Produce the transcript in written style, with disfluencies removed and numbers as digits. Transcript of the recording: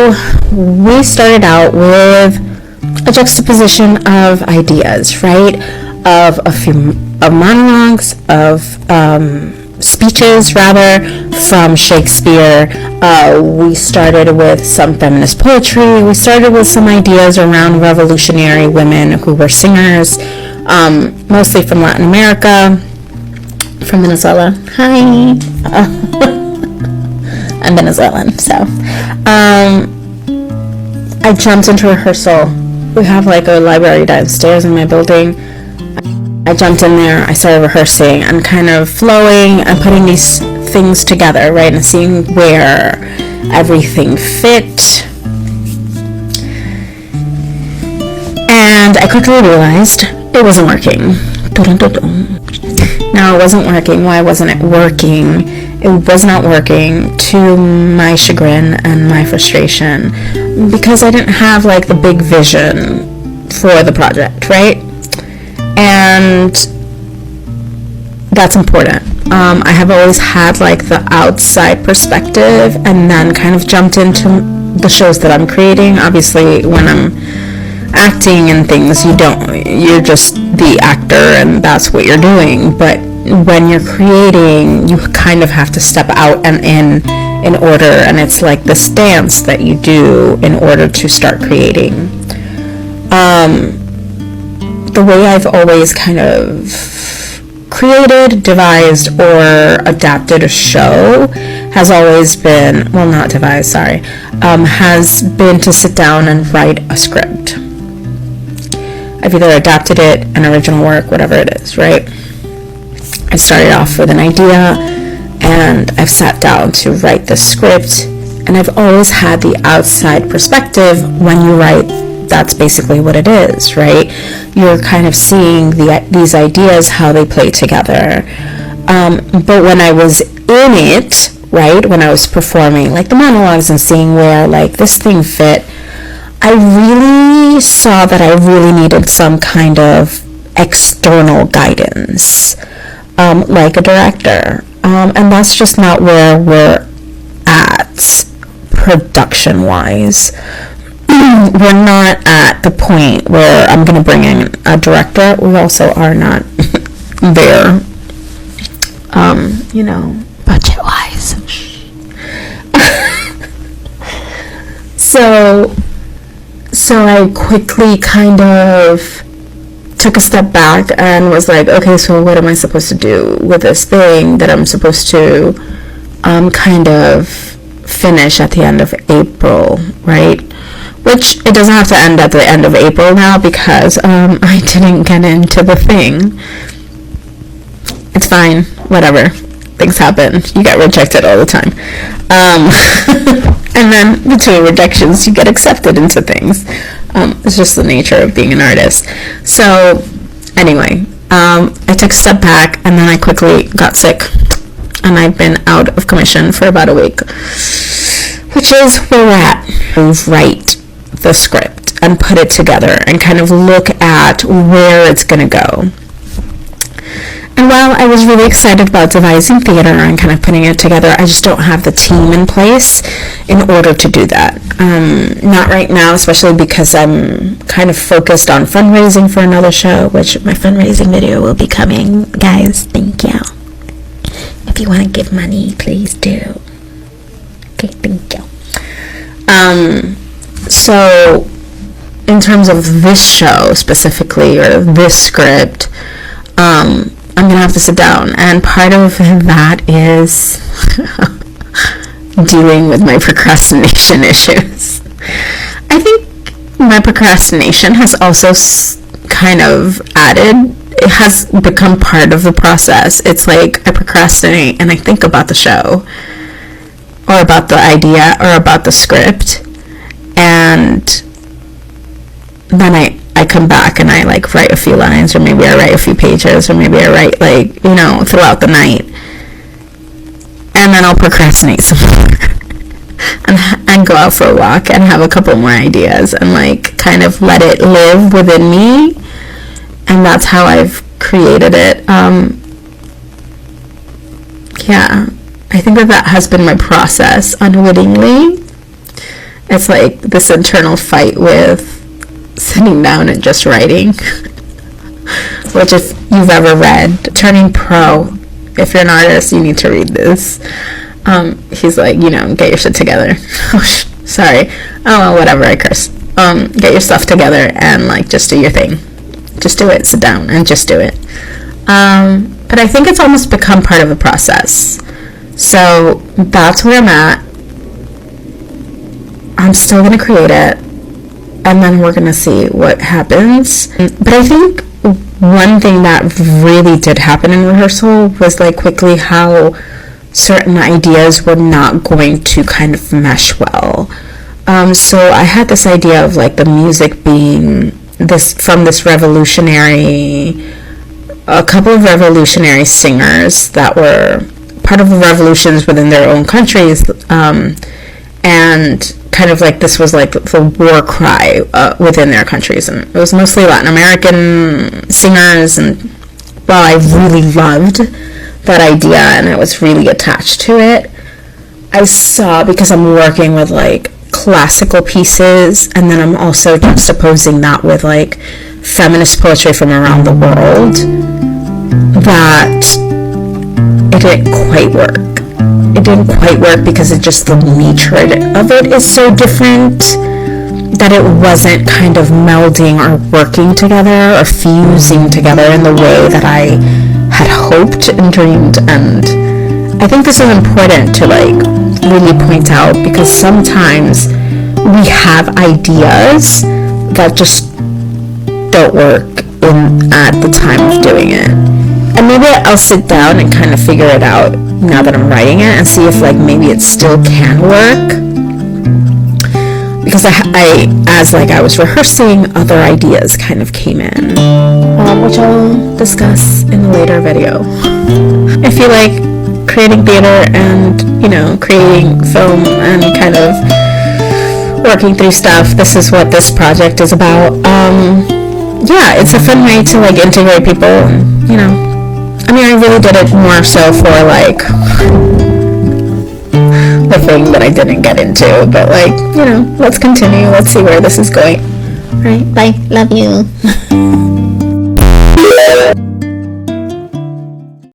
So we started out with a juxtaposition of ideas, right? Of a few of monologues, of speeches rather, from Shakespeare. We started with some feminist poetry. We started with some ideas around revolutionary women who were singers, mostly from Latin America, from Venezuela. Hi. I'm Venezuelan, so I jumped into rehearsal. We have like a library downstairs in my building. I jumped in there, I started rehearsing and kind of flowing and putting these things together, right, and seeing where everything fit. And I quickly realized it wasn't working. No, it wasn't working. Why wasn't it working? It was not working, to my chagrin and my frustration, because I didn't have like the big vision for the project, right? And that's important. I have always had like the outside perspective and then kind of jumped into the shows that I'm creating. Obviously, when I'm acting and things, you're just the actor and that's what you're doing. But when you're creating, you kind of have to step out and in order, and it's like this dance that you do in order to start creating. The way I've always kind of created, devised, or adapted a show has always been, well, not devised, sorry, has been to sit down and write a script. I've either adapted it, an original work, whatever it is, right? I started off with an idea, and I've sat down to write the script, and I've always had the outside perspective. When you write, that's basically what it is, right? You're kind of seeing these ideas, how they play together. But when I was in it, right, when I was performing like the monologues and seeing where like this thing fit, I really saw that I really needed some kind of external guidance, like a director. And that's just not where we're at production-wise. We're not at the point where I'm going to bring in a director. We also are not there, budget-wise. So I quickly kind of took a step back and was like, okay, so what am I supposed to do with this thing that I'm supposed to kind of finish at the end of April, right? Which it doesn't have to end at the end of April now, because I didn't get into the thing. It's fine, whatever. Things happen. You get rejected all the time. And then between rejections, you get accepted into things. It's just the nature of being an artist. So anyway, I took a step back, and then I quickly got sick. And I've been out of commission for about a week. Which is where we're at. Write the script and put it together and kind of look at where it's going to go. And while I was really excited about devising theater and kind of putting it together, I just don't have the team in place in order to do that. Not right now, especially because I'm kind of focused on fundraising for another show, which my fundraising video will be coming. Guys, thank you. If you want to give money, please do. Okay, thank you. So in terms of this show specifically, or this script, I'm going to have to sit down, and part of that is dealing with my procrastination issues. I think my procrastination has also kind of it has become part of the process. It's like I procrastinate and I think about the show, or about the idea, or about the script, and then I come back and I like write a few lines, or maybe I write a few pages, or maybe I write like, throughout the night, and then I'll procrastinate some more and go out for a walk and have a couple more ideas and like kind of let it live within me, and that's how I've created it. I think that has been my process unwittingly, it's like this internal fight with sitting down and just writing. Which, if you've ever read Turning Pro, if you're an artist, you need to read this. He's like, get your shit together. Sorry. Oh, whatever, I curse. Get your stuff together and, like, just do your thing. Just do it. Sit down and just do it. But I think it's almost become part of the process. So that's where I'm at. I'm still going to create it, and then we're going to see what happens. But I think one thing that really did happen in rehearsal was, like, quickly how certain ideas were not going to kind of mesh well. So I had this idea of, like, the music being from this a couple of revolutionary singers that were part of the revolutions within their own countries, and kind of like this was like the war cry within their countries, and it was mostly Latin American singers, and well, I really loved that idea and I was really attached to it. I saw, because I'm working with like classical pieces, and then I'm also juxtaposing that with like feminist poetry from around the world, that it didn't quite work. It didn't quite work because the nature of it is so different, that it wasn't kind of melding or working together or fusing together in the way that I had hoped and dreamed. And I think this is important to like really point out, because sometimes we have ideas that just don't work at the time of doing it. And maybe I'll sit down and kind of figure it out now that I'm writing it, and see if like maybe it still can work. Because as I was rehearsing, other ideas kind of came in, which I'll discuss in a later video. If you like creating theater and, creating film and kind of working through stuff, this is what this project is about. Yeah, it's a fun way to like integrate people, and, I really did it more so for like the thing that I didn't get into, but like, let's continue. Let's see where this is going. All right, bye. Love you.